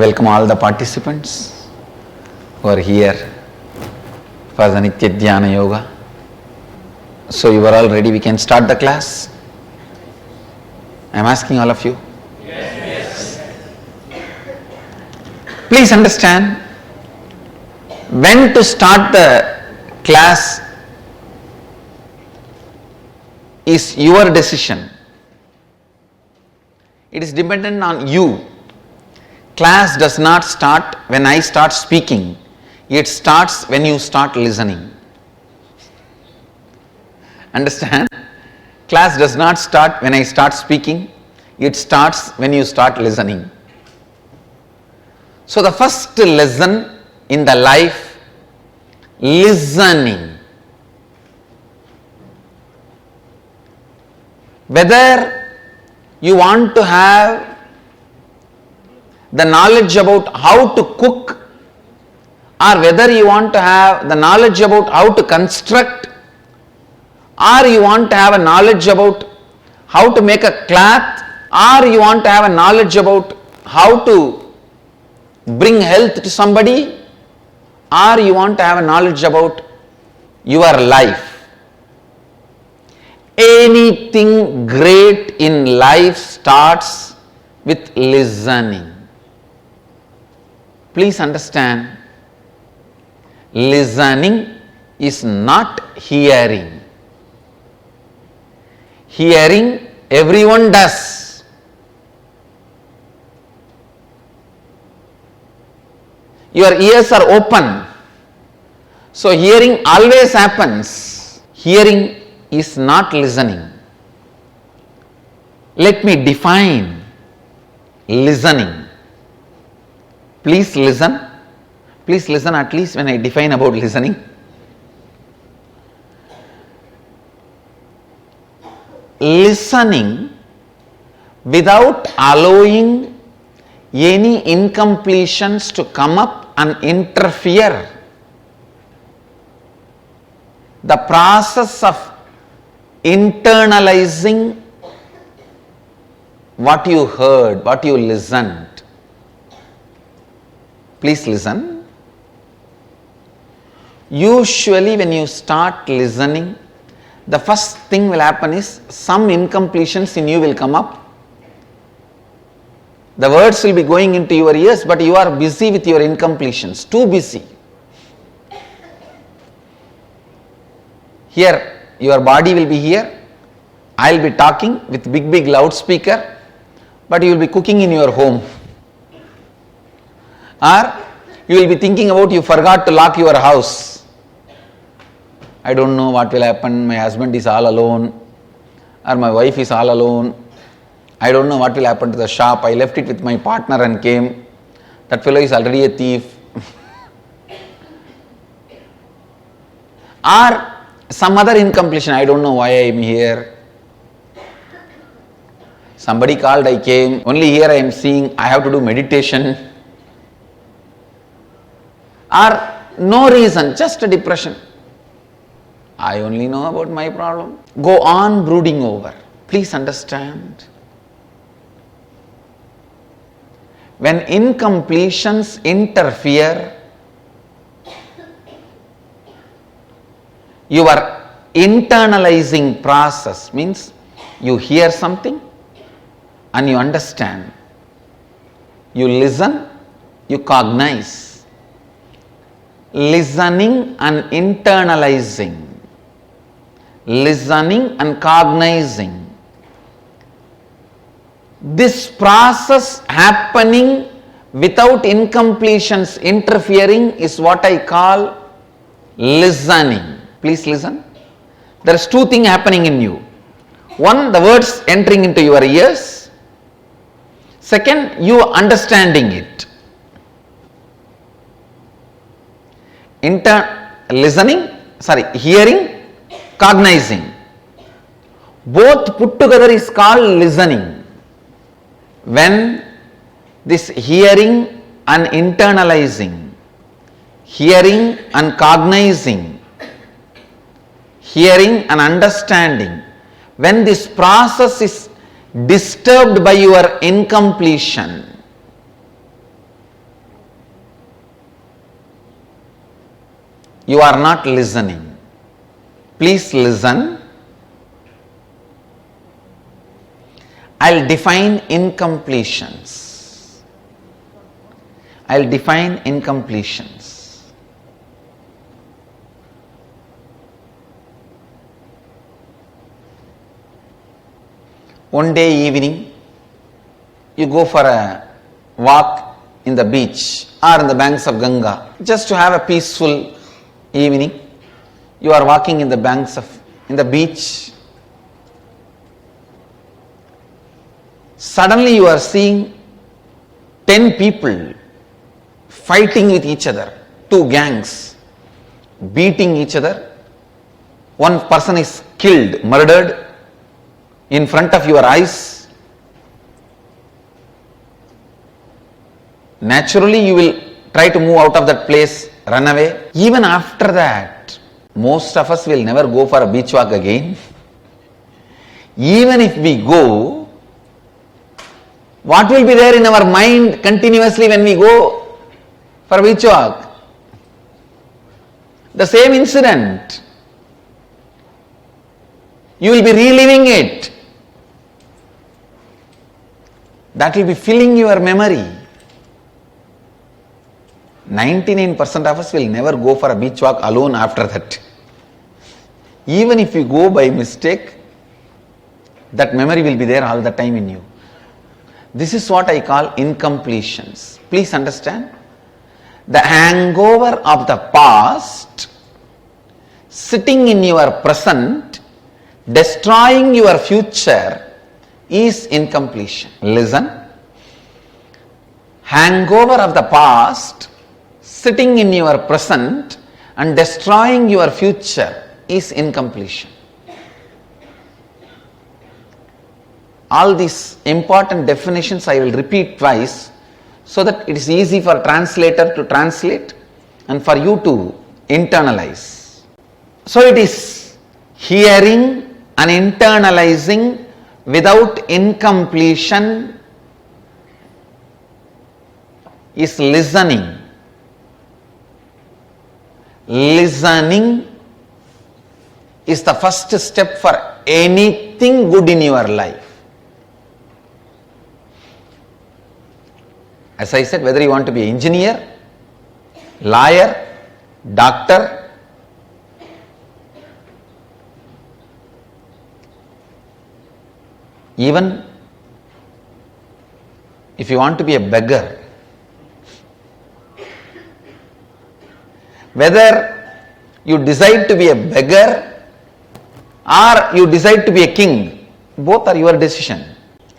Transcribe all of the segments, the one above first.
welcome all the participants who are here for the Nithya Dhyana Yoga. So you are all ready, we can start the class? I am asking all of you. Yes. Please understand, when to start the class is your decision. It is dependent on you. Class does not start when I start speaking. It starts when you start listening. Understand? Class does not start when I start speaking. It starts when you start listening. So the first lesson in the life, listening. Whether you want to have the knowledge about how to cook, or whether you want to have the knowledge about how to construct, or you want to have a knowledge about how to make a cloth, or you want to have a knowledge about how to bring health to somebody, or you want to have a knowledge about your life. Anything great in life starts with listening. Please understand, listening is not hearing. Hearing, everyone does. Your ears are open, so hearing always happens. Hearing is not listening. Let me define listening. Please listen. Please listen at least when I define about listening. Listening without allowing any incompletions to come up and interfere. The process of internalizing what you heard, what you listened. Please listen. Usually when you start listening, the first thing will happen is some incompletions in you will come up. The words will be going into your ears, but you are busy with your incompletions, too busy. Here, your body will be here. I will be talking with big loudspeaker, but you will be cooking in your home. Or you will be thinking about you forgot to lock your house. I don't know what will happen, my husband is all alone, or my wife is all alone. I don't know what will happen to the shop. I left it with my partner and came. That fellow is already a thief. Or some other incompletion. I don't know why I am here. Somebody called, I came. Only here I am seeing I have to do meditation. Or no reason, just a depression. I only know about my problem. Go on brooding over. Please understand. When incompletions interfere, your internalizing process means you hear something and you understand. You listen, you cognize. Listening and internalizing. Listening and cognizing. This process happening without incompletions interfering is what I call listening. Please listen. There is two things happening in you. One, the words entering into your ears. Second, you understanding it. Hearing, cognizing. Both put together is called listening. When this hearing and internalizing, hearing and cognizing, hearing and understanding, when this process is disturbed by your incompletion, You are not listening. Please listen. I'll define incompletions. I'll define incompletions. One day evening, you go for a walk in the beach or in the banks of Ganga, just to have a peaceful evening. You are walking in the beach. Suddenly you are seeing 10 people fighting with each other, 2 gangs beating each other. One person is killed, murdered in front of your eyes. Naturally you will try to move out of that place, run away. Even after that, most of us will never go for a beach walk again. Even if we go, what will be there in our mind continuously when we go for a beach walk? The same incident. You will be reliving it. That will be filling your memory. 99% of us will never go for a beach walk alone after that. Even if you go by mistake, that memory will be there all the time in you. This is what I call incompletions. Please understand. The hangover of the past sitting in your present, destroying your future, is incompletion. Listen. Hangover of the past sitting in your present and destroying your future is incompletion. All these important definitions I will repeat twice so that it is easy for translator to translate and for you to internalize. So it is hearing and internalizing without incompletion is listening. Listening is the first step for anything good in your life. As I said, whether you want to be an engineer, lawyer, doctor, even if you want to be a beggar, whether you decide to be a beggar or you decide to be a king, both are your decision.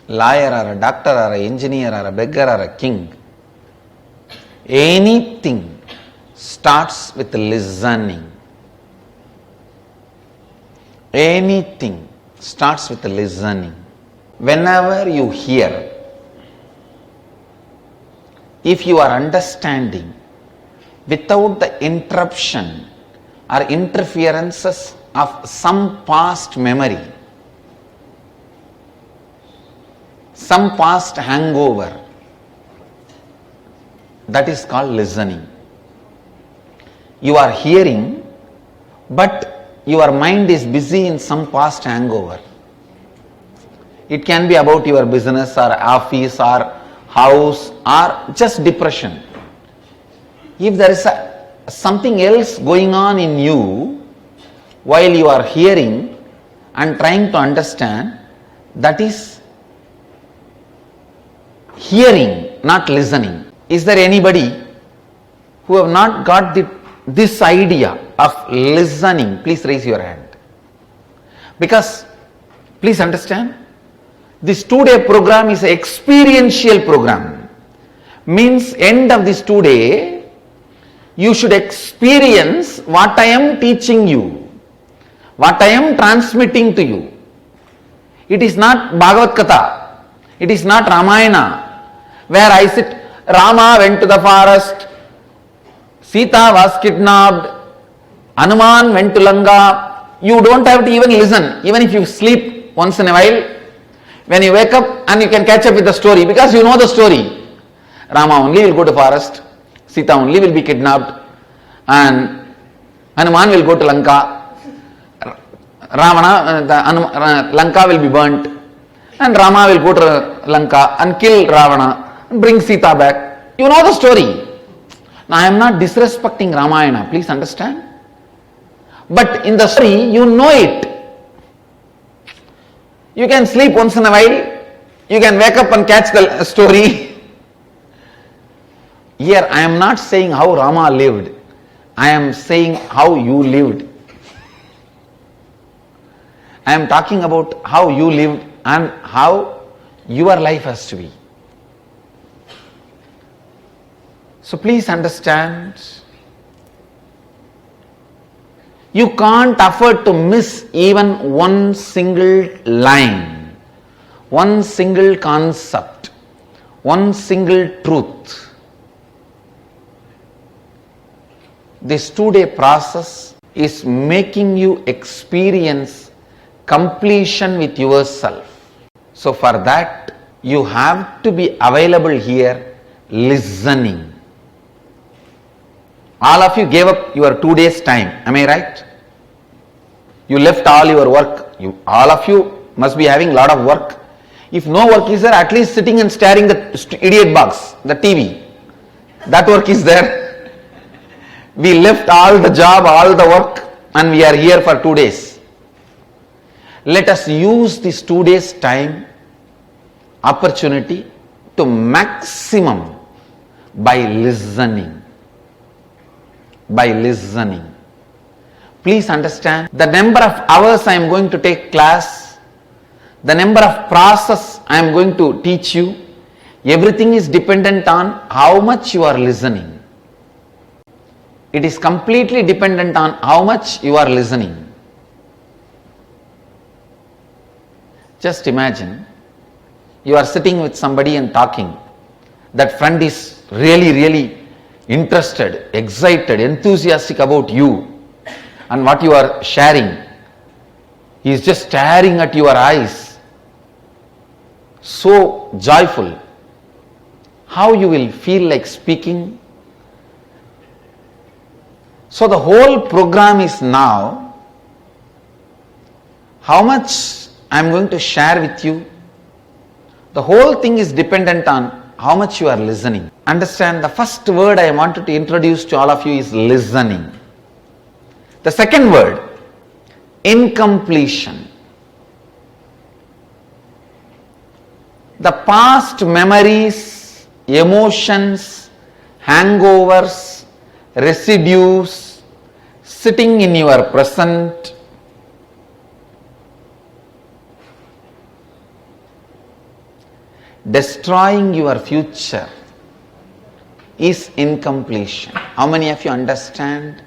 Lawyer or a doctor or an engineer or a beggar or a king, anything starts with listening. Anything starts with listening. Whenever you hear, if you are understanding without the interruption or interferences of some past memory, some past hangover, that is called listening. You are hearing, but your mind is busy in some past hangover. It can be about your business or office or house or just depression. If there is something else going on in you while you are hearing and trying to understand, that is hearing, not listening. Is there anybody who have not got this idea of listening? Please raise your hand. Because, please understand, this 2-day program is an experiential program. Means end of this 2-day, you should experience what I am teaching you, what I am transmitting to you. It is not Bhagavad Gita, it is not Ramayana, where I sit, Rama went to the forest, Sita was kidnapped, Hanuman went to Lanka. You don't have to even listen, even if you sleep once in a while. When you wake up and you can catch up with the story because you know the story. Rama only will go to forest, Sita only will be kidnapped, and Hanuman will go to Lanka, Lanka will be burnt, and Rama will go to Lanka and kill Ravana and bring Sita back. You know the story. Now I am not disrespecting Ramayana, please understand. But in the story, you know it. You can sleep once in a while, you can wake up and catch the story. Here I am not saying how Rama lived, I am saying how you lived. I am talking about how you lived and how your life has to be. So please understand, you can't afford to miss even one single line, one single concept, one single truth. This 2-day process is making you experience completion with yourself. So for that, you have to be available here, listening. All of you gave up your 2 days time, am I right? You left all your work. All of you must be having a lot of work. If no work is there, at least sitting and staring the idiot box, the TV. That work is there. We left all the job, all the work, and we are here for 2 days. Let us use this 2 days time opportunity to maximum by listening. By listening. Please understand, the number of hours I am going to take class, the number of process I am going to teach you, everything is dependent on how much you are listening. It is completely dependent on how much you are listening. Just imagine, you are sitting with somebody and talking. That friend is really interested, excited, enthusiastic about you and what you are sharing. He is just staring at your eyes, so joyful. How you will feel like speaking? So the whole program is now, how much I am going to share with you. The whole thing is dependent on how much you are listening. Understand, the first word I wanted to introduce to all of you is listening. The second word, incompletion. The past memories, emotions, hangovers, residues sitting in your present, destroying your future, is incompletion. How many of you understand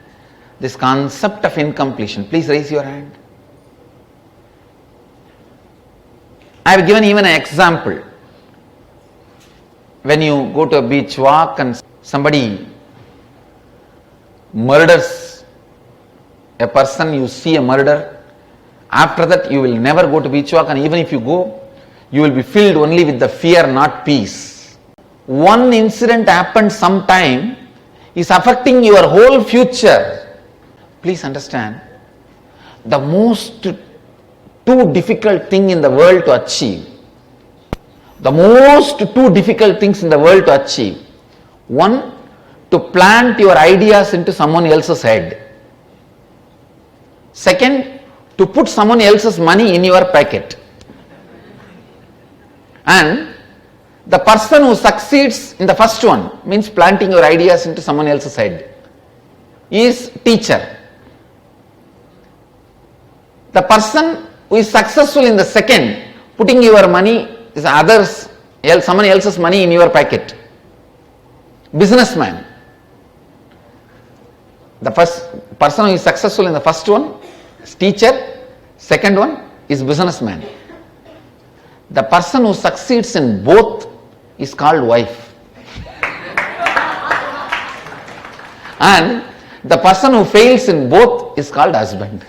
this concept of incompletion? Please raise your hand. I have given even an example. When you go to a beach walk and somebody murders a person, you see a murder, after that you will never go to beach walk, and even if you go, you will be filled only with the fear, not peace. One incident happened sometime is affecting your whole future. Please understand, the most two difficult thing in the world to achieve, the most two difficult things in the world to achieve. One, to plant your ideas into someone else's head. Second, to put someone else's money in your pocket. And the person who succeeds in the first one, means planting your ideas into someone else's head, is teacher. The person who is successful in the second, putting your money, is someone else's money in your pocket, businessman. The first person who is successful in the first one is teacher, second one is businessman. The person who succeeds in both is called wife. And the person who fails in both is called husband.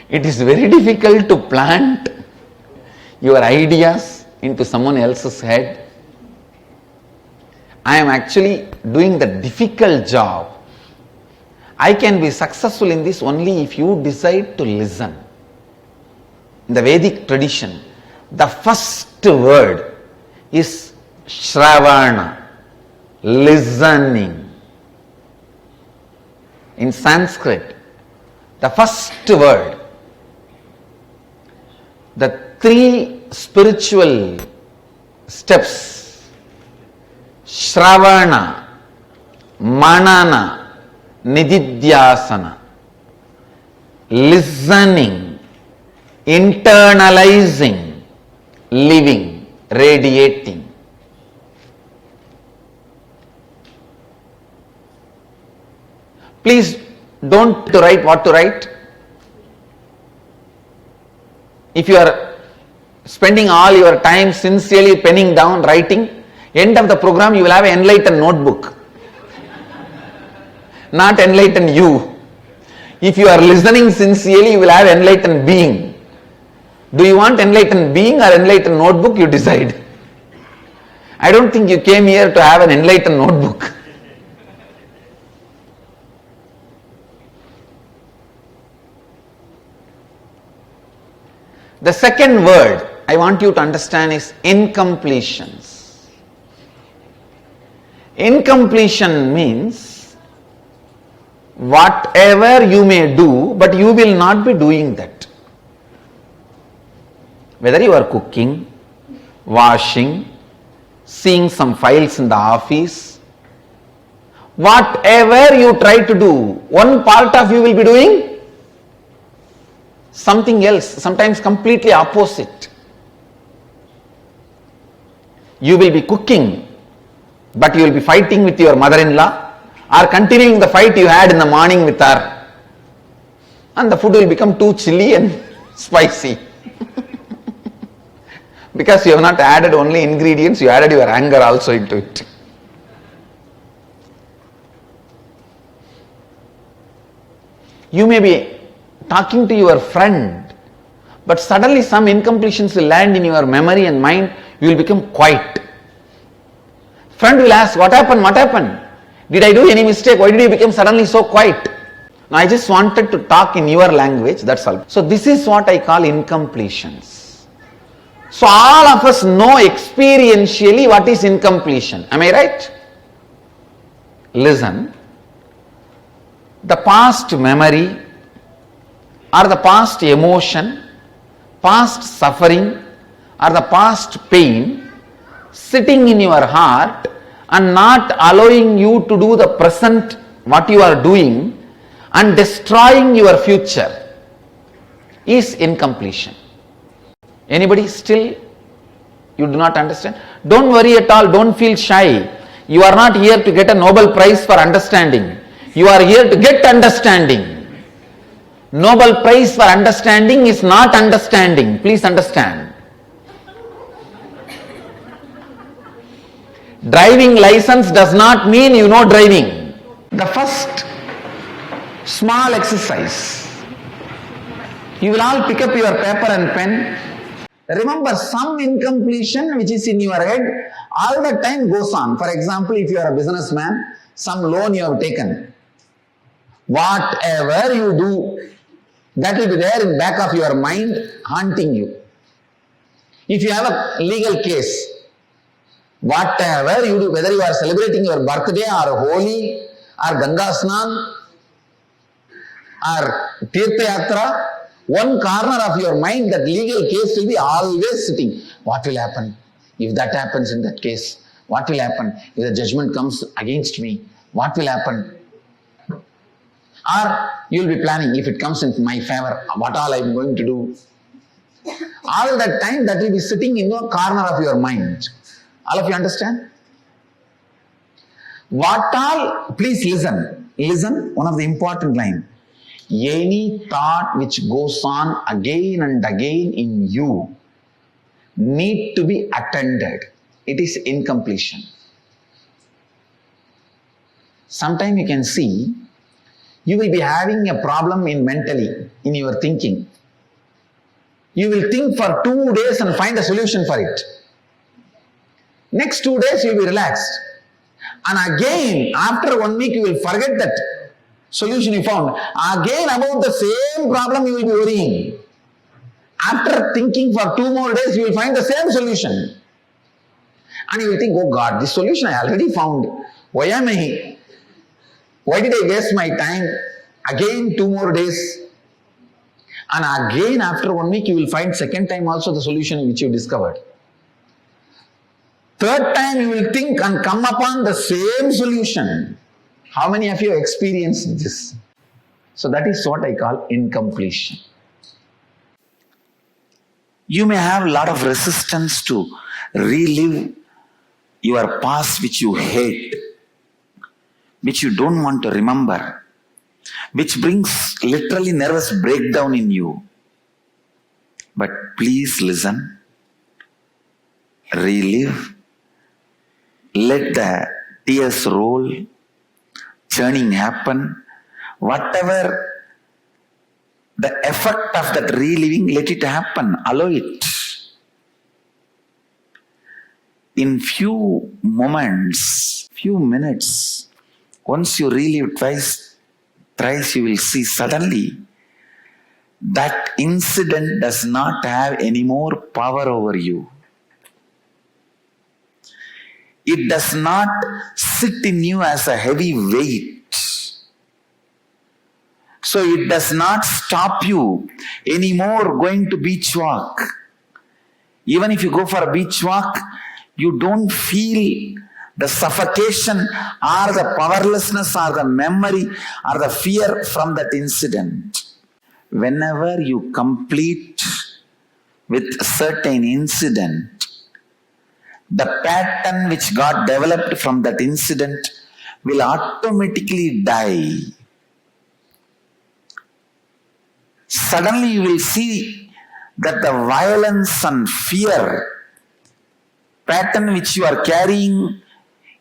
It is very difficult to plant your ideas into someone else's head. I am actually doing the difficult job I can be successful in this only if you decide to listen. In the Vedic tradition, the first word is Shravana, listening. In Sanskrit, the first word, the three spiritual steps, Shravana, Manana, Nithyananda, listening, internalizing, living, radiating. Please don't write what to write. If you are spending all your time sincerely penning down, writing, end of the program you will have an enlightened notebook. Not enlighten you. If you are listening sincerely, you will have enlightened being. Do you want enlightened being or enlightened notebook? You decide. I don't think you came here to have an enlightened notebook. The second word I want you to understand is incompletions. Incompletion means whatever you may do, but you will not be doing that. Whether you are cooking, washing, seeing some files in the office, whatever you try to do, one part of you will be doing something else, sometimes completely opposite. You will be cooking, but you will be fighting with your mother-in-law or continuing the fight you had in the morning with her. And the food will become too chilly and spicy. Because you have not added only ingredients, you added your anger also into it. You may be talking to your friend, but suddenly some incompletions will land in your memory and mind, you will become quiet. Friend will ask, what happened? What happened? Did I do any mistake? Why did you become suddenly so quiet? Now I just wanted to talk in your language, that's all. So this is what I call incompletions. So all of us know experientially what is incompletion. Am I right? Listen. The past memory or the past emotion, past suffering or the past pain sitting in your heart and not allowing you to do the present what you are doing and destroying your future is incompletion. Anybody still you do not understand? Don't worry at all, don't feel shy. You are not here to get a Nobel Prize for understanding. You are here to get understanding. Nobel Prize for understanding is not understanding. Please understand. Driving license does not mean you know driving. The first small exercise. You will all pick up your paper and pen. Remember, some incompletion which is in your head all the time goes on. For example, if you are a businessman, some loan you have taken. Whatever you do, that will be there in back of your mind haunting you. If you have a legal case, whatever you do, whether you are celebrating your birthday or Holi or Ganga Snan or Tirtha Yatra, one corner of your mind, that legal case will be always sitting. What will happen if that happens in that case? What will happen if the judgment comes against me? What will happen? Or you will be planning, if it comes in my favor, what all I am going to do. All that time that will be sitting in a corner of your mind. All of you understand? What all, please listen. Listen, one of the important line. Any thought which goes on again and again in you need to be attended. It is incompletion. Sometimes you can see you will be having a problem mentally in your thinking. You will think for 2 days and find a solution for it. Next 2 days you will be relaxed. And again, after 1 week, you will forget that Solution you found. Again about the same problem you will be worrying. After thinking for 2 more days, you will find the same solution. And you will think, oh God, this solution I already found. Why did I waste my time? Again 2 more days. And again after 1 week, you will find second time also the solution which you discovered. Third time you will think and come upon the same solution. How many of you have experienced this? So that is what I call incompletion. You may have a lot of resistance to relive your past which you hate, which you don't want to remember, which brings literally nervous breakdown in you. But please listen, relive, let the tears roll, churning happen, whatever the effect of that reliving, let it happen, allow it. In few moments, few minutes, once you relive twice, thrice, you will see suddenly that incident does not have any more power over you. It does not sit in you as a heavy weight. So it does not stop you anymore going to beach walk. Even if you go for a beach walk, you don't feel the suffocation or the powerlessness or the memory or the fear from that incident. Whenever you complete with a certain incident, the pattern which got developed from that incident will automatically die. Suddenly you will see that the violence and fear pattern which you are carrying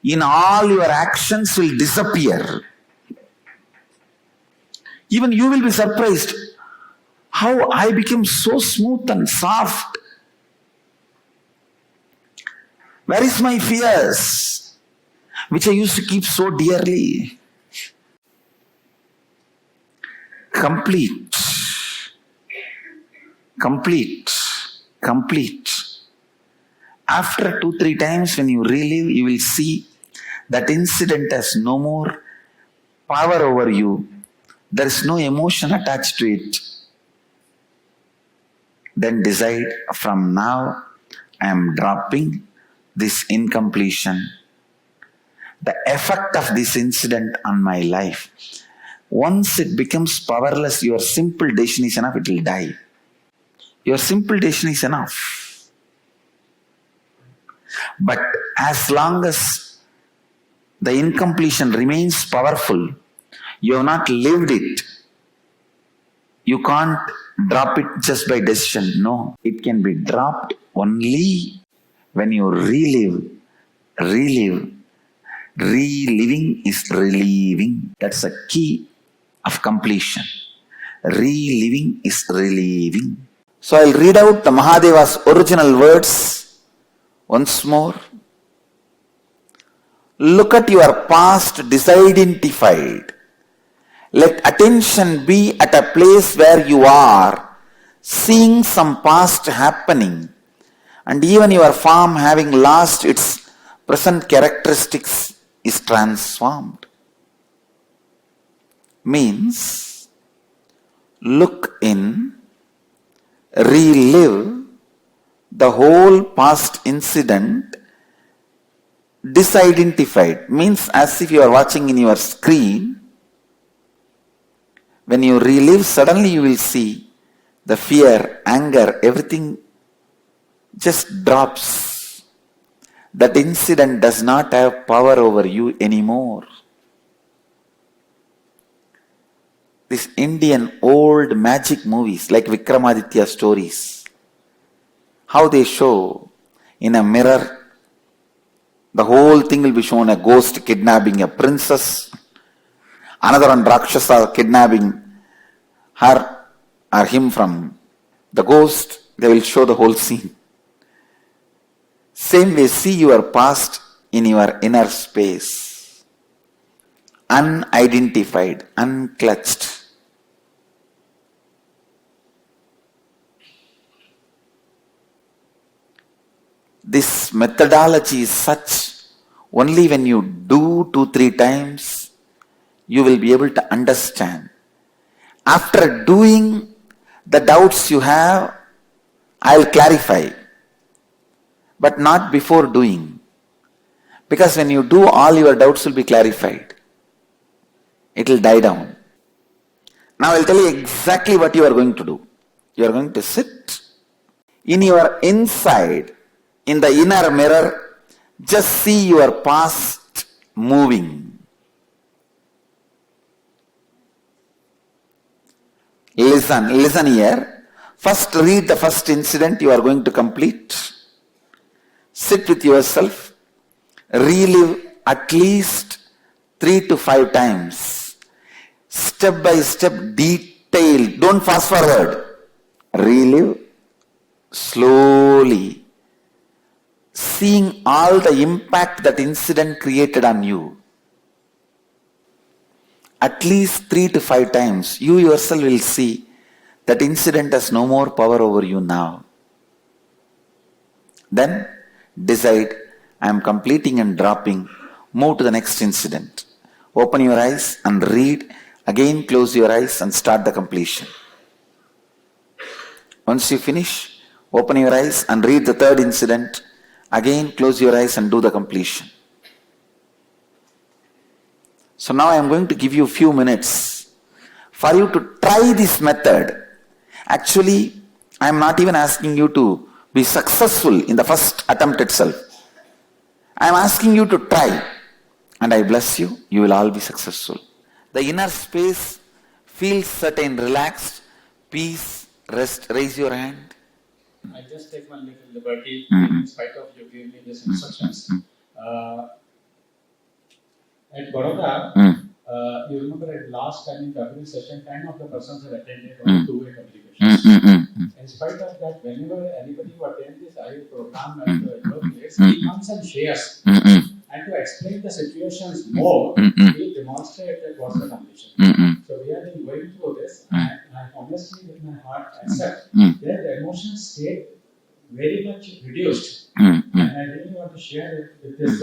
in all your actions will disappear. Even you will be surprised how I became so smooth and soft. Where is my fears, which I used to keep so dearly? Complete. After 2-3 times when you relive, you will see that incident has no more power over you. There is no emotion attached to it. Then decide, from now I am dropping this incompletion. The effect of this incident on my life. Once it becomes powerless, your simple decision is enough, it will die. Your simple decision is enough. But as long as the incompletion remains powerful, you have not lived it. You can't drop it just by decision. No, it can be dropped only when you relive. Reliving is relieving. That's the key of completion. Reliving is relieving. So I'll read out the Mahadeva's original words once more. Look at your past disidentified. Let attention be at a place where you are seeing some past happening, and even your form having lost its present characteristics is transformed. Means, look in, relive the whole past incident disidentified. Means as if you are watching in your screen. When you relive, suddenly you will see the fear, anger, everything just drops. That incident does not have power over you anymore. These Indian old magic movies like Vikramaditya stories, how they show in a mirror, the whole thing will be shown, a ghost kidnapping a princess, another one Rakshasa kidnapping her or him from the ghost. They will show the whole scene. Same way, see your past in your inner space unidentified, unclutched. This methodology is such, only when you do 2-3 times, you will be able to understand. After doing, the doubts you have, I will clarify. But not before doing. Because when you do, all your doubts will be clarified. It will die down. Now I will tell you exactly what you are going to do. You are going to sit in your inside, in the inner mirror, just see your past moving. Listen here. First read the first incident you are going to complete. Sit with yourself. Relive at least 3 to 5 times. Step by step, detailed. Don't fast forward. Relive slowly. Seeing all the impact that incident created on you. At least 3 to 5 times, you yourself will see that incident has no more power over you now. Then decide, I am completing and dropping, move to the next incident. Open your eyes and read, again close your eyes and start the completion. Once you finish, open your eyes and read the third incident, again close your eyes and do the completion. So now I am going to give you a few minutes for you to try this method. Actually, I am not even asking you to be successful in the first attempt itself. I am asking you to try, and I bless you, you will all be successful. The inner space feels certain, relaxed, peace, rest. Raise your hand. I just take one little liberty in spite of you giving me these instructions. At Baroda, you remember at last time in the every session, 10 of the persons have attended on two-way communications. In spite of that, whenever anybody who attends this IU program at your place, he comes and shares. And to explain the situations more, he demonstrates what's the condition. So we have been going through this, and I honestly with my heart accept that the emotions stay very much reduced. And I really want to share it with this,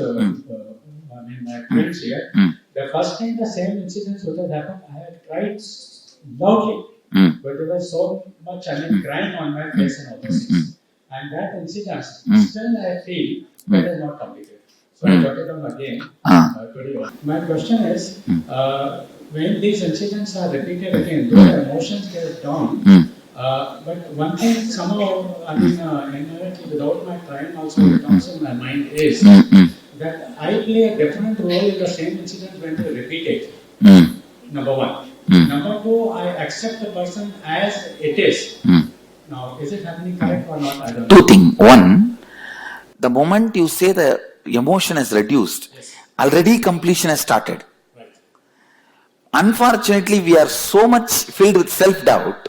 my friends here. The first time the same incidents would have happened, I had cried loudly. But there was so much, crying on my face and all those things. And that incident, still I feel that is not completed. So I got it on again today. My question is, when these incidents are repeated again, though emotions get down, but one thing somehow, inherently without my trying also it comes in my mind is that I play a different role in the same incident when they repeat it. Number one. Number two, I accept the person as it is. Now, is it happening correct or not? I don't know. Two things. One, the moment you say the emotion is reduced, already completion has started. Right. Unfortunately, we are so much filled with self-doubt,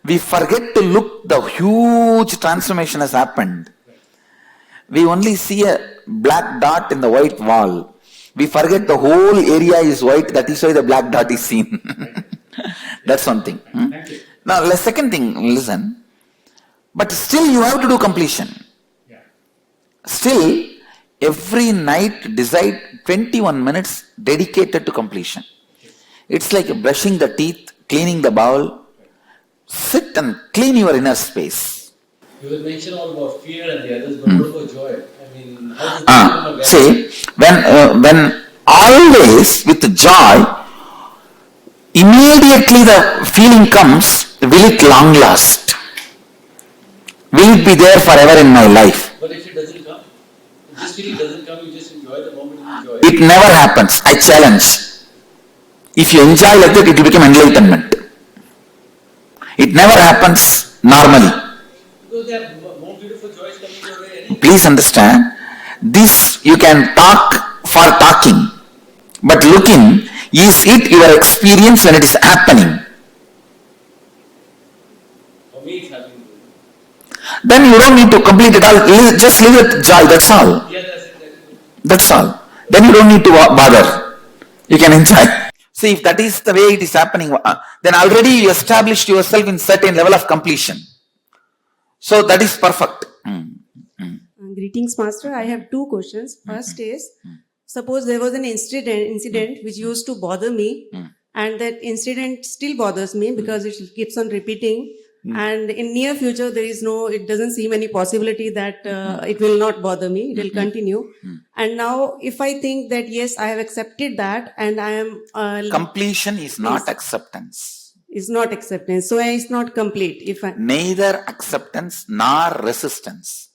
we forget to look the huge transformation has happened. We only see a black dot in the white wall. We forget the whole area is white, that is why the black dot is seen. That's one thing. Now, the second thing, listen. But still you have to do completion. Still, every night decide 21 minutes dedicated to completion. It's like brushing the teeth, cleaning the bowl. Sit and clean your inner space. You will mention all about fear and the others, but what about joy? How does See, when always with joy, immediately the feeling comes, will it long last? Will it be there forever in my life? But if it doesn't come, if this feeling doesn't come, you just enjoy the moment you enjoy it. It never happens. I challenge. If you enjoy like that, it will become enlightenment. It never happens normally. Because there are more beautiful joys coming your way anyway. Please understand, this you can talk for talking, but looking, is it your experience when it is happening? For me, it's happening. Then you don't need to complete it all. Just leave it joy. That's all. Yeah, that's it. That's all. Then you don't need to bother. You can enjoy. See, if that is the way it is happening, then already you established yourself in certain level of completion. So that is perfect. Greetings, Master. I have two questions. First is, suppose there was an incident which used to bother me, and that incident still bothers me because it keeps on repeating. And in near future, it doesn't seem any possibility that it will not bother me. It will continue. And now, if I think that yes, I have accepted that, and I am Completion is not acceptance. Is not acceptance. So it's not complete. Neither acceptance nor resistance.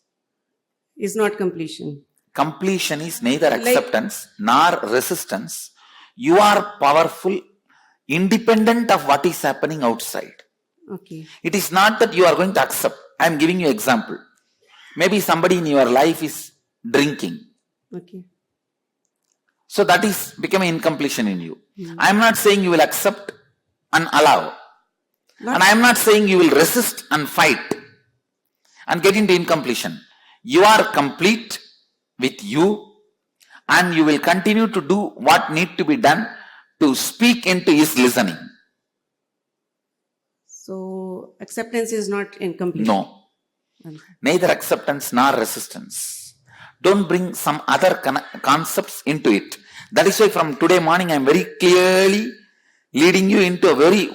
Is not completion. Completion is neither acceptance nor resistance. You are powerful, independent of what is happening outside. Okay. It is not that you are going to accept. I am giving you an example. Maybe somebody in your life is drinking. Okay. So that is becoming incompletion in you. I am not saying you will accept and allow. And I am not saying you will resist and fight and get into incompletion. You are complete with you, and you will continue to do what need to be done to speak into his listening. So acceptance is not incomplete. No. Neither acceptance nor resistance. Don't bring some other concepts into it. That is why from today morning I am very clearly leading you into a very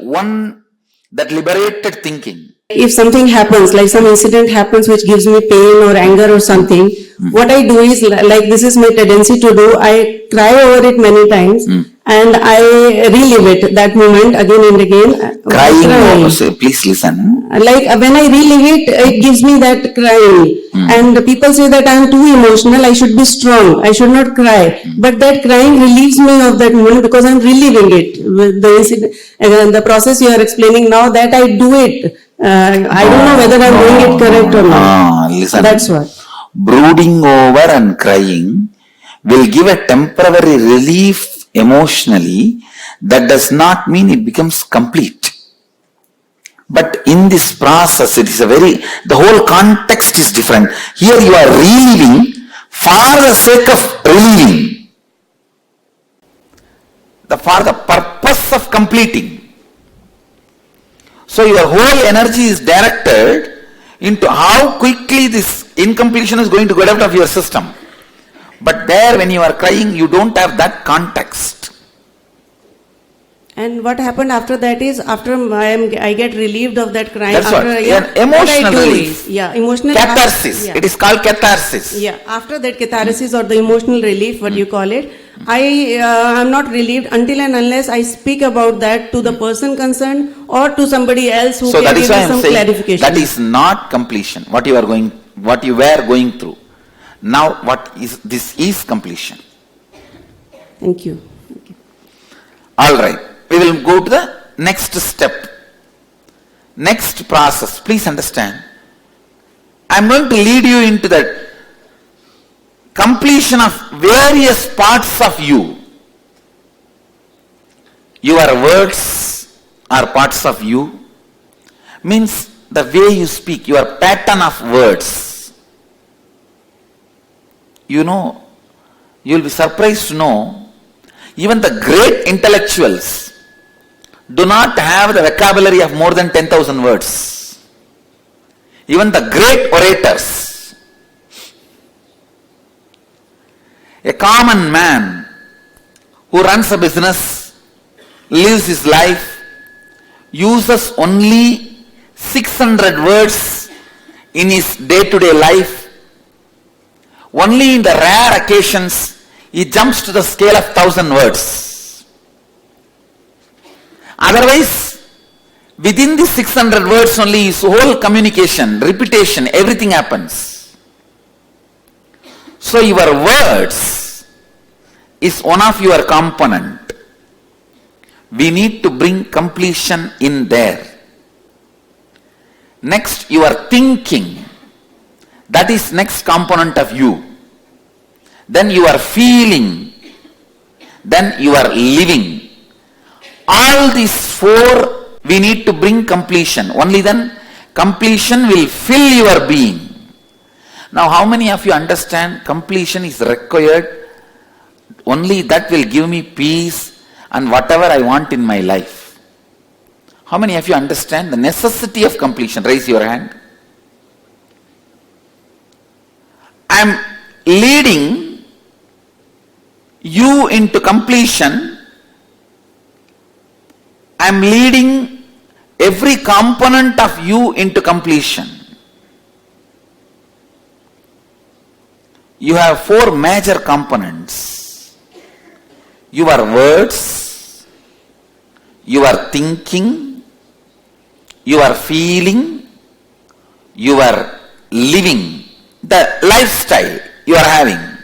that liberated thinking. If something happens, like some incident happens which gives me pain or anger or something, what I do is, like this is my tendency to do, I cry over it many times and I relive it, that moment again and again. Crying, please listen. Like when I relive it, it gives me that crying. And people say that I am too emotional, I should be strong, I should not cry. But that crying relieves me of that moment because I am reliving it. The incident, the process you are explaining now, that I do it. I don't know whether I am doing it correct or not. Listen. That's what. Brooding over and crying will give a temporary relief emotionally. That does not mean it becomes complete. But in this process, it is the whole context is different. Here you are reliving for the sake of reliving. For the purpose of completing. So your whole energy is directed into how quickly this incompletion is going to get out of your system. But there when you are crying, you don't have that context. And what happened after that is, after I get relieved of that crying. That's after, what, yeah, emotional relief. Emotional. Catharsis. Yeah. It is called catharsis. Yeah, after that catharsis or the emotional relief, what you call it, I am not relieved until and unless I speak about that to the person concerned or to somebody else who can give me some clarification. That is not completion. What you were going through. Now this is completion. Thank you. All right. We will go to the next step. Next process. Please understand. I am going to lead you into that completion of various parts of you. Your words are parts of you. Means the way you speak, your pattern of words. You know, you will be surprised to know, even the great intellectuals do not have the vocabulary of more than 10,000 words. Even the great orators. A common man who runs a business, lives his life, uses only 600 words in his day-to-day life. Only in the rare occasions he jumps to the scale of 1,000 words. Otherwise, within the 600 words only his whole communication, repetition, everything happens. So your words is one of your component. We need to bring completion in there. Next, your thinking. That is next component of you. Then your feeling. Then your living. All these four we need to bring completion. Only then completion will fill your being. Now how many of you understand completion is required Only that will give me peace and whatever I want in my life. How many of you understand the necessity of completion? Raise your hand. I am leading you into completion. I am leading every component of you into completion. You have 4 major components. Your words, your thinking, your feeling, your living, the lifestyle you are having.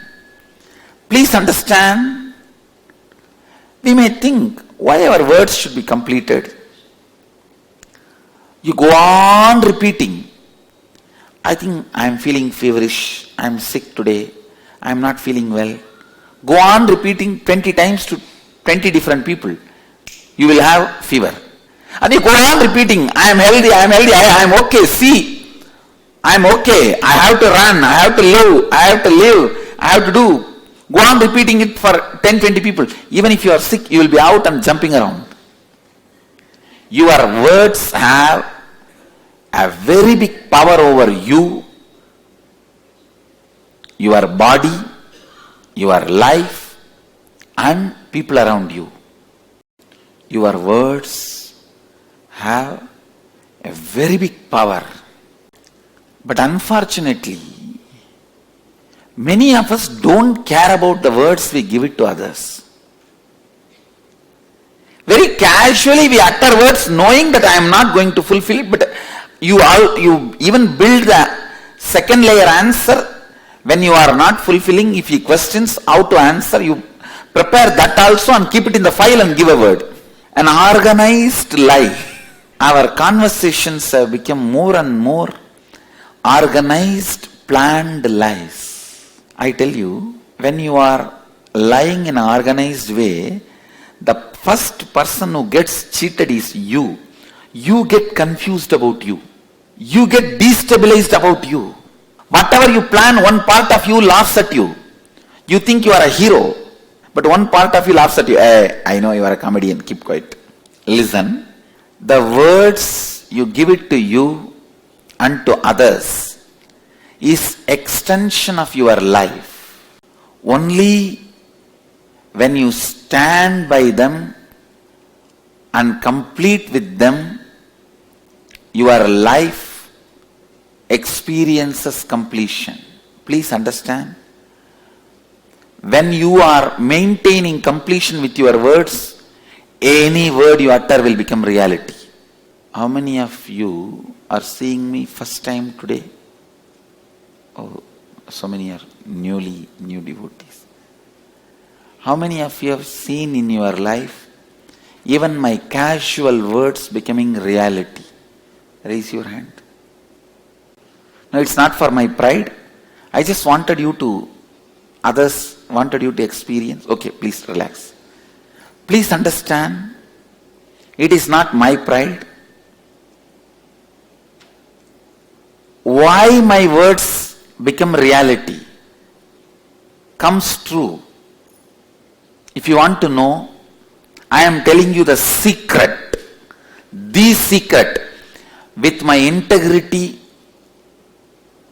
Please understand, we may think why our words should be completed. You go on repeating, I think I am feeling feverish, I am sick today, I am not feeling well. Go on repeating 20 times to 20 different people. You will have fever. And you go on repeating, I am healthy, I am okay, see, I am okay, I have to run, I have to live, I have to do. Go on repeating it for 10-20 people. Even if you are sick, you will be out and jumping around. Your words have a very big power over you, your body, your life, and people around you. Your words have a very big power. But unfortunately, many of us don't care about the words we give it to others. Very casually we utter words knowing that I am not going to fulfill it, but you even build the second layer answer when you are not fulfilling. If he questions how to answer, you prepare that also and keep it in the file and give a word. An organized lie. Our conversations have become more and more organized, planned lies. I tell you, when you are lying in an organized way, the first person who gets cheated is you. You get confused about you. You get destabilized about you. Whatever you plan, one part of you laughs at you. You think you are a hero, but one part of you laughs at you. Hey, I know you are a comedian, keep quiet. Listen, the words you give it to you and to others is extension of your life. Only when you stand by them and complete with them, your life experiences completion. Please understand. When you are maintaining completion with your words, any word you utter will become reality. How many of you are seeing me first time today? Oh, so many are new devotees. How many of you have seen in your life even my casual words becoming reality? Raise your hand. No, it's not for my pride. I just wanted you to, others wanted you to experience. Okay, please relax. Please understand, it is not my pride. Why my words become reality, comes true. If you want to know, I am telling you the secret. The secret. With my integrity,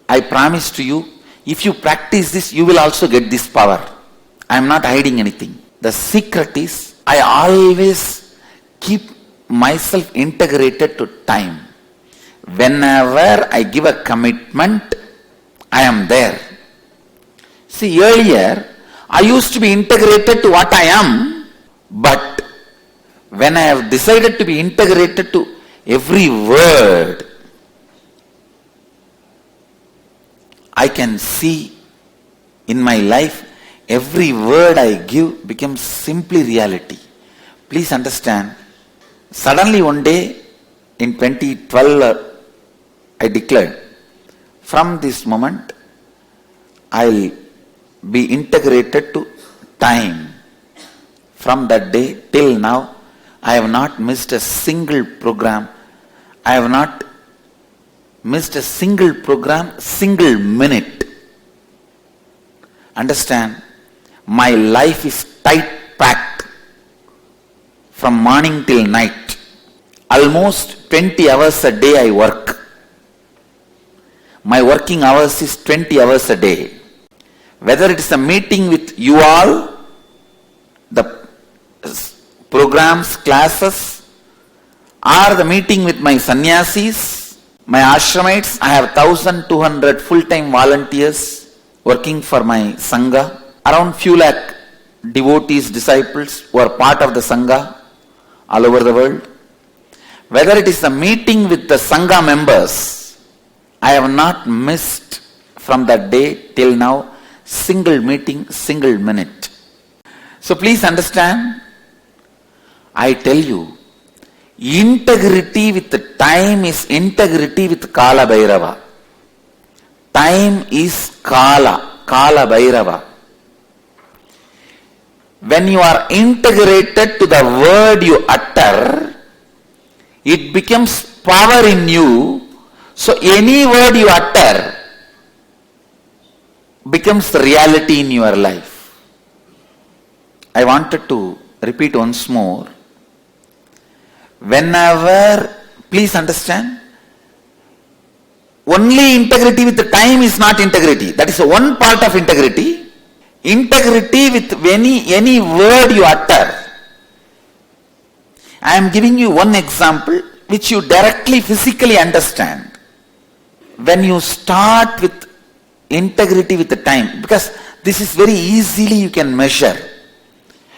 I promise to you, if you practice this, you will also get this power. I am not hiding anything. The secret is, I always keep myself integrated to time. Whenever I give a commitment, I am there. See, earlier, I used to be integrated to what I am, but when I have decided to be integrated to every word, I can see in my life, every word I give becomes simply reality. Please understand, suddenly one day in 2012, I declared, from this moment, I'll be integrated to time. From that day till now, I have not missed a single program. I have not missed a single program, single minute. Understand, My life is tight packed from morning till night. Almost 20 hours a day I work. My working hours is 20 hours a day. Whether it is a meeting with you all, the programs, classes, or the meeting with my sannyasis, my ashramites, I have 1,200 full-time volunteers working for my sangha. Around few lakh devotees, disciples who are part of the sangha all over the world. Whether it is a meeting with the sangha members, I have not missed from that day till now single meeting, single minute. So please understand, I tell you, integrity with the time is integrity with Kala Bhairava. Time is Kala Bhairava. When you are integrated to the word you utter, it becomes power in you. So any word you utter becomes the reality in your life. I wanted to repeat once more. Whenever, please understand, only integrity with the time is not integrity. That is one part of integrity. Integrity with any word you utter. I am giving you one example which you directly physically understand. When you start with integrity with the time, because this is very easily you can measure.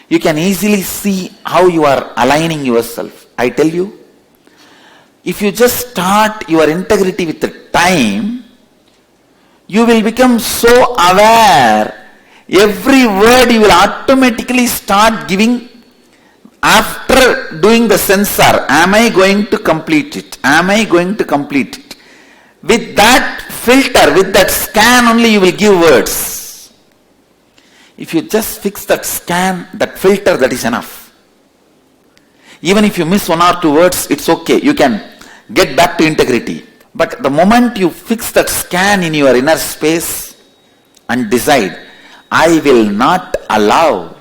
You can easily see how you are aligning yourself. I tell you, if you just start your integrity with the time, you will become so aware. Every word you will automatically start giving after doing the sensor. Am I going to complete it? Am I going to complete it? With that filter, with that scan only you will give words. If you just fix that scan, that filter, that is enough. Even if you miss one or two words, it's okay. You can get back to integrity. But the moment you fix that scan in your inner space and decide, I will not allow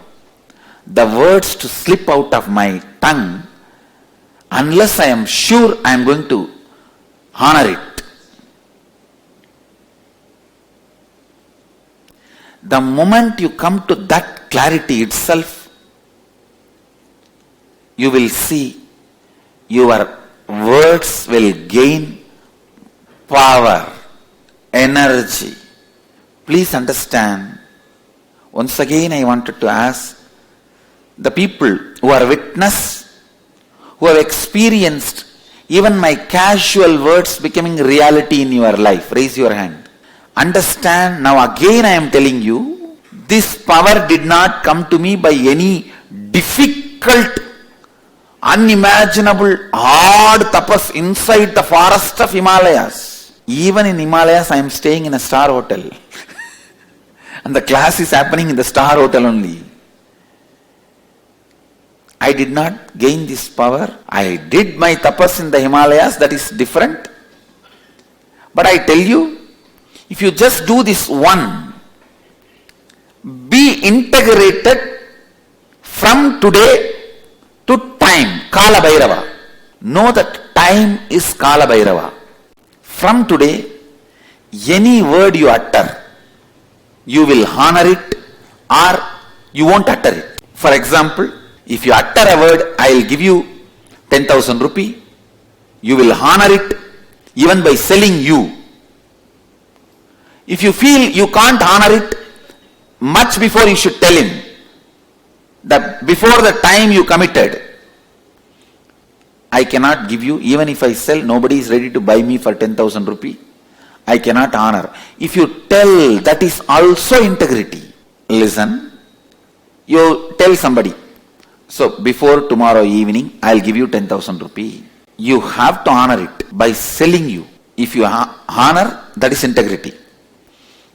the words to slip out of my tongue unless I am sure I am going to honor it. The moment you come to that clarity itself, you will see your words will gain power, energy. Please understand. Once again I wanted to ask the people who are witness, who have experienced even my casual words becoming reality in your life. Raise your hand. Understand, now again I am telling you, this power did not come to me by any difficult, unimaginable, hard tapas inside the forest of Himalayas. Even in Himalayas I am staying in a star hotel. And the class is happening in the star hotel only. I did not gain this power. I did my tapas in the Himalayas, that is different. But I tell you, if you just do this one, be integrated from today to time, Kala Bhairava. Know that time is Kala Bhairava. From today, any word you utter, you will honor it or you won't utter it. For example, if you utter a word, I will give you 10,000 rupee, you will honor it even by selling you. If you feel you can't honor it, much before you should tell him that before the time you committed, I cannot give you, even if I sell, nobody is ready to buy me for 10,000 rupee. I cannot honor. If you tell, that is also integrity. Listen, you tell somebody, so before tomorrow evening, I will give you 10,000 rupee. You have to honor it by selling you. If you honor, that is integrity.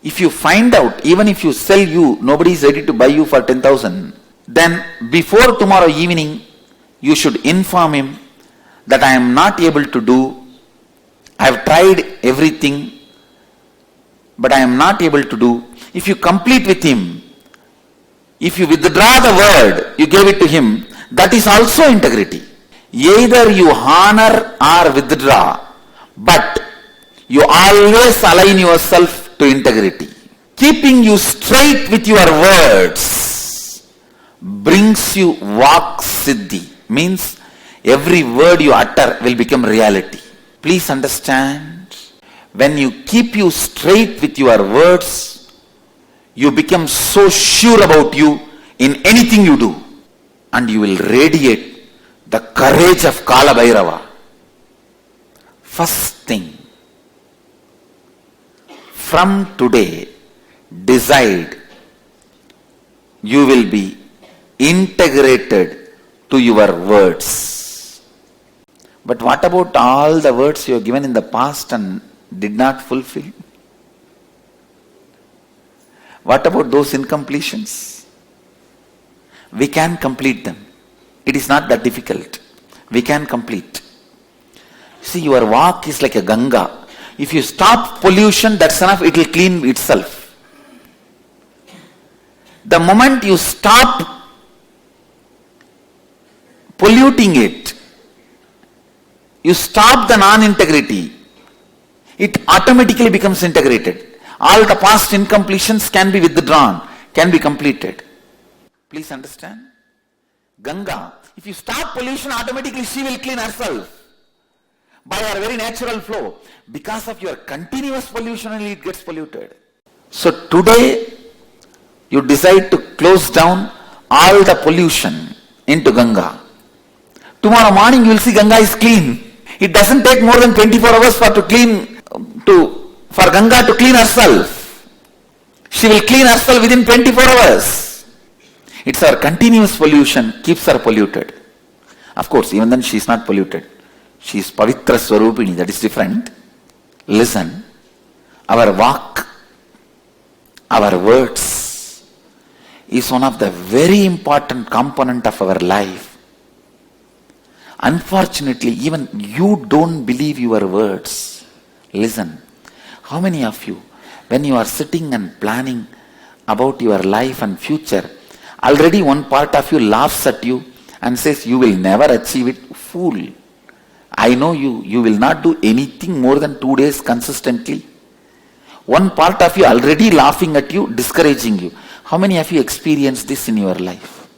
If you find out, even if you sell you, nobody is ready to buy you for 10,000, then before tomorrow evening, you should inform him that I am not able to do, I have tried everything, but I am not able to do. If you complete with him, If you withdraw the word, you gave it to him, that is also integrity. Either you honor or withdraw, but you always align yourself to integrity. Keeping you straight with your words brings you vak siddhi. Means every word you utter will become reality. Please understand, when you keep you straight with your words, you become so sure about you in anything you do, and you will radiate the courage of Kala Bhairava. First thing, from today, decide you will be integrated to your words. But what about all the words you have given in the past and did not fulfill? What about those incompletions? We can complete them. It is not that difficult. We can complete. See, your walk is like a Ganga. If you stop pollution, that's enough, it will clean itself. The moment you stop polluting it, you stop the non-integrity, it automatically becomes integrated. All the past incompletions can be withdrawn, can be completed. Please understand? Ganga, if you stop pollution, automatically she will clean herself by her very natural flow. Because of your continuous pollution, only it gets polluted. So today, you decide to close down all the pollution into Ganga. Tomorrow morning, you will see Ganga is clean. It doesn't take more than 24 hours for Ganga to clean herself. She will clean herself within 24 hours. It's our continuous pollution keeps her polluted. Of course, even then she is not polluted. She is Pavitra Swarupini, that is different. Listen, our vak, our words is one of the very important component of our life. Unfortunately, even you don't believe your words. Listen, how many of you, when you are sitting and planning about your life and future, already one part of you laughs at you and says, you will never achieve it. Fool. I know you will not do anything more than 2 days consistently. One part of you already laughing at you, discouraging you. How many of you experience this in your life?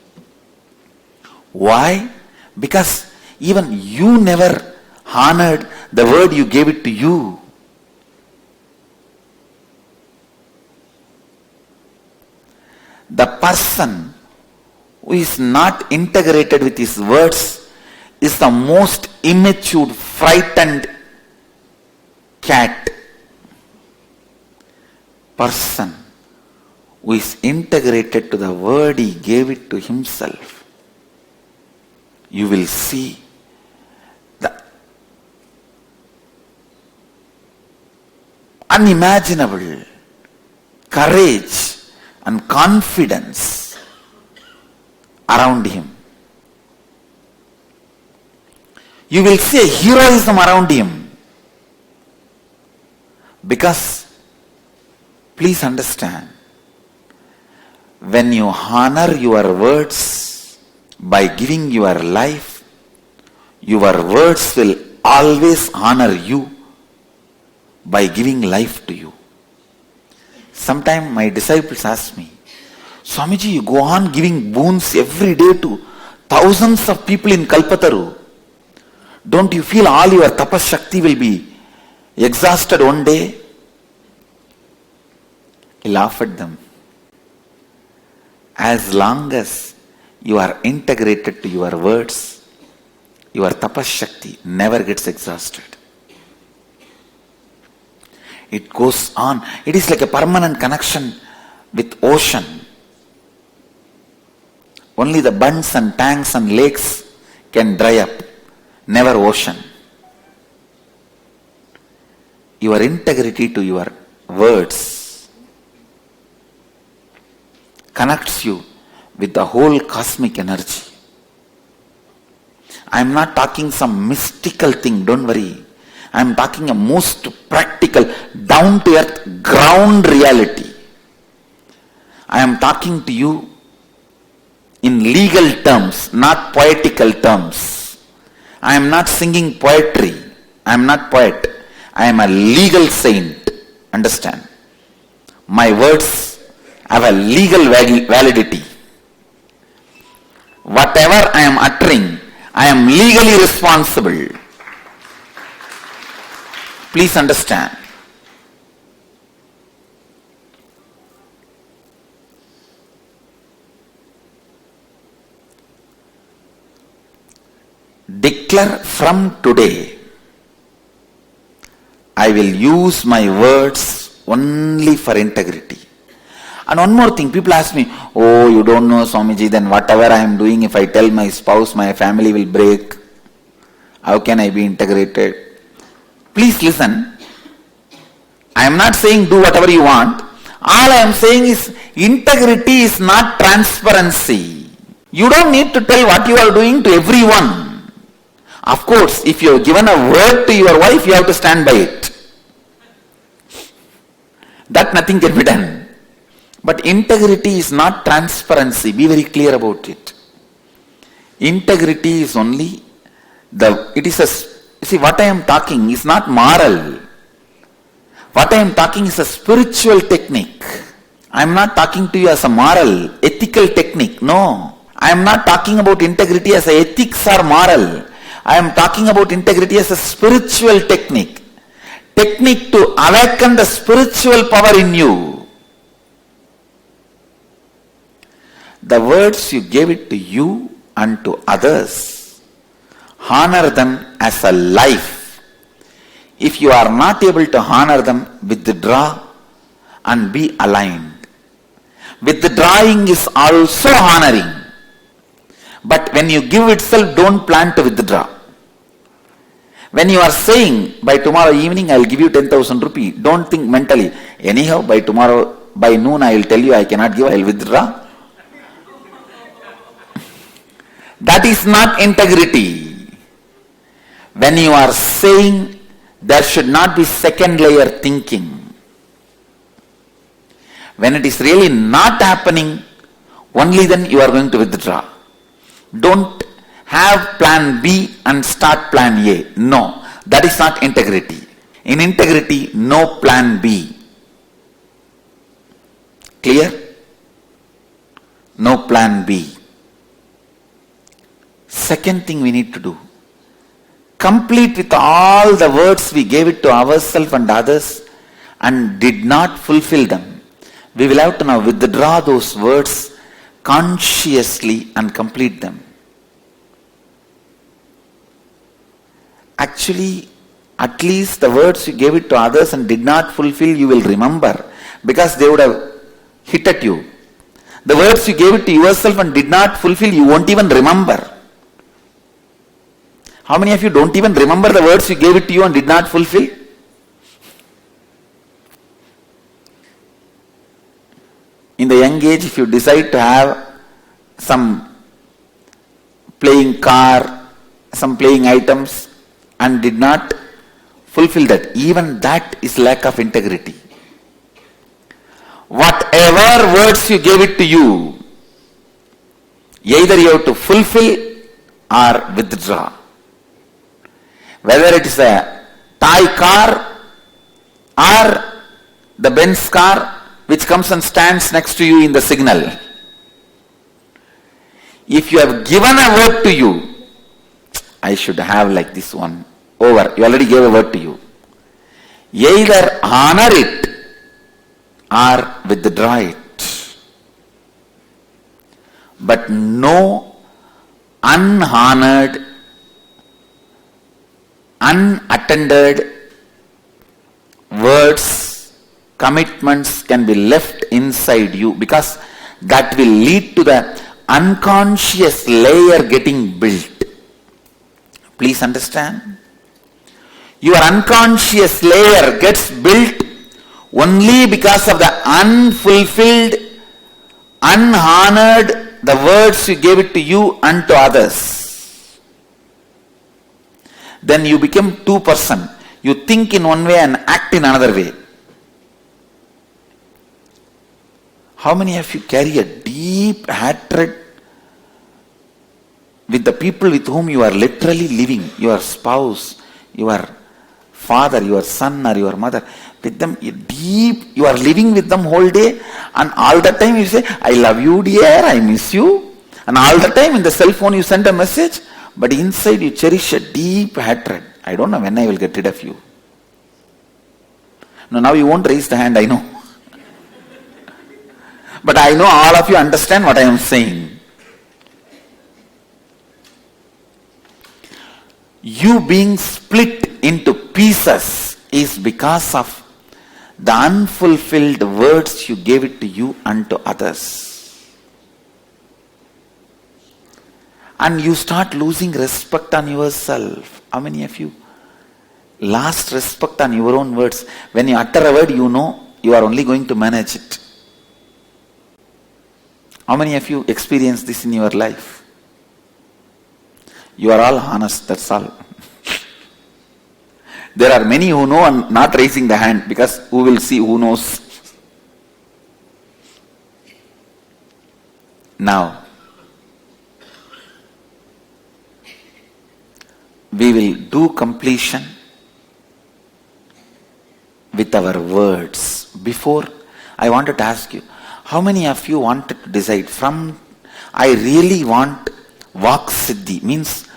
Why? Because even you never honored the word you gave it to you. The person who is not integrated with his words is the most immature, frightened cat. Person who is integrated to the word he gave it to himself, you will see the unimaginable courage and confidence around him. You will see a heroism around him. Because, please understand, when you honor your words by giving your life, your words will always honor you by giving life to you. Sometimes my disciples ask me, Swamiji, you go on giving boons every day to thousands of people in Kalpataru. Don't you feel all your tapas shakti will be exhausted one day? I laugh at them. As long as you are integrated to your words, your tapas shakti never gets exhausted. It goes on. It is like a permanent connection with ocean. Only the bunds and tanks and lakes can dry up, never ocean. Your integrity to your words connects you with the whole cosmic energy. I am not talking some mystical thing, don't worry. I am talking a most practical, down-to-earth, ground reality. I am talking to you in legal terms, not poetical terms. I am not singing poetry. I am not poet. I am a legal saint. Understand? My words have a legal validity. Whatever I am uttering, I am legally responsible. Please understand. Declare from today, I will use my words only for integrity. And one more thing, people ask me, oh, you don't know Swamiji, then whatever I am doing, if I tell my spouse, my family will break. How can I be integrated? Please listen. I am not saying do whatever you want. All I am saying is integrity is not transparency. You don't need to tell what you are doing to everyone. Of course, if you have given a word to your wife, you have to stand by it. That nothing can be done. But integrity is not transparency. Be very clear about it. Integrity is only see, what I am talking is not moral. What I am talking is a spiritual technique. I am not talking to you as a moral, ethical technique. No. I am not talking about integrity as a ethics or moral. I am talking about integrity as a spiritual technique. Technique to awaken the spiritual power in you. The words you gave it to you and to others, honor them as a life. If you are not able to honor them, withdraw and be aligned. Withdrawing is also honoring. But when you give itself, don't plan to withdraw. When you are saying, by tomorrow evening I will give you 10,000 rupees, don't think mentally, anyhow by tomorrow, by noon I will tell you I cannot give, I will withdraw. That is not integrity. When you are saying, there should not be second layer thinking. When it is really not happening, only then you are going to withdraw. Don't have plan B and start plan A. No, that is not integrity. In integrity, no plan B. Clear? No plan B. Second thing we need to do, complete with all the words we gave it to ourselves and others and did not fulfill them. We will have to now withdraw those words consciously and complete them. Actually, at least the words you gave it to others and did not fulfill, you will remember, because they would have hit at you. The words you gave it to yourself and did not fulfill, you won't even remember. How many of you don't even remember the words you gave it to you and did not fulfill? In the young age, if you decide to have some playing car, some playing items, and did not fulfill that, even that is lack of integrity. Whatever words you gave it to you, either you have to fulfill or withdraw. Whether it is a toy car or the Benz car which comes and stands next to you in the signal. If you have given a word to you, I should have like this one. Over. You already gave a word to you. Either honor it or withdraw it. But no unhonored, unattended words, commitments can be left inside you, because that will lead to the unconscious layer getting built. Please understand. Your unconscious layer gets built only because of the unfulfilled, unhonored, the words you gave it to you and to others. Then you become two-person. You think in one way and act in another way. How many of you carry a deep hatred with the people with whom you are literally living, your spouse, your father, your son or your mother, with them you are living with them whole day, and all the time you say, I love you dear, I miss you, and all the time in the cell phone you send a message, but inside you cherish a deep hatred. I don't know when I will get rid of you. No, now you won't raise the hand, I know. But I know all of you understand what I am saying. You being split into pieces is because of the unfulfilled words you gave it to you and to others. And you start losing respect on yourself. How many of you lost respect on your own words? When you utter a word, you know you are only going to manage it. How many of you experience this in your life? You are all honest, that's all. There are many who know and not raising the hand, because who will see who knows. Now, we will do completion with our words. Before, I wanted to ask you, how many of you wanted to decide from, I really want Vak Siddhi, means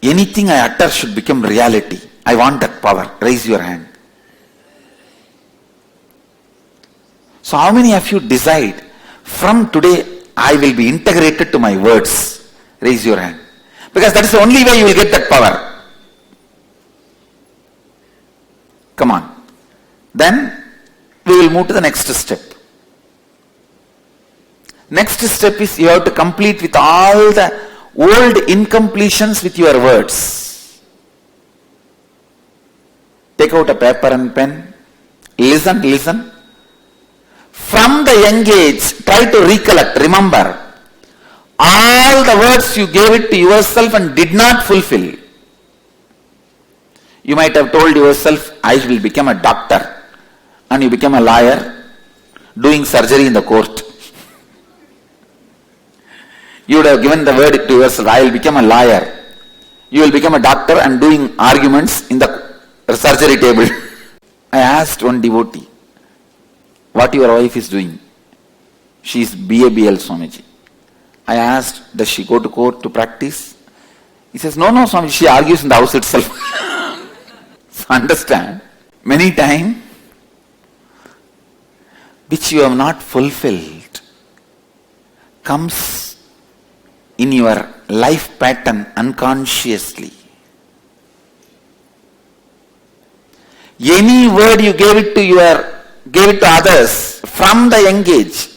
anything I utter should become reality. I want that power. Raise your hand. So how many of you decide, from today I will be integrated to my words? Raise your hand. Because that is the only way you will get that power. Come on. Then we will move to the next step. Next step is you have to complete with all the old incompletions with your words. Take out a paper and pen. Listen. From the young age, try to recollect, remember all the words you gave it to yourself and did not fulfill. You might have told yourself, I will become a doctor, and you become a lawyer doing surgery in the court. You would have given the word to yourself, I will become a lawyer. You will become a doctor and doing arguments in the surgery table. I asked one devotee, what your wife is doing? She is BABL Swamiji. I asked, does she go to court to practice? He says, no Swamiji, she argues in the house itself. So understand, many times, which you have not fulfilled, comes in your life pattern unconsciously. Any word you gave it to others from the young age.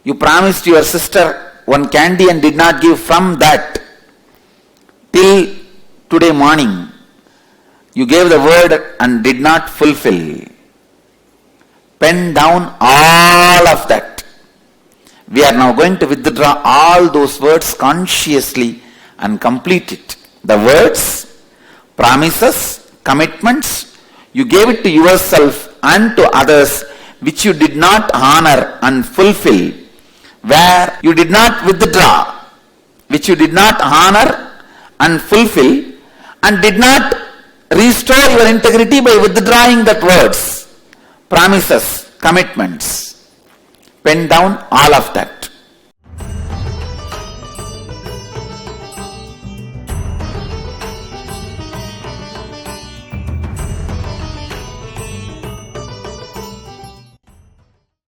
You promised your sister one candy and did not give, from that till today morning. You gave the word and did not fulfill. Pen down all of that. We are now going to withdraw all those words consciously and complete it. The words, promises, commitments, you gave it to yourself and to others, which you did not honor and fulfill, where you did not withdraw, which you did not honor and fulfill, and did not restore your integrity by withdrawing that words, promises, commitments. Pen down all of that.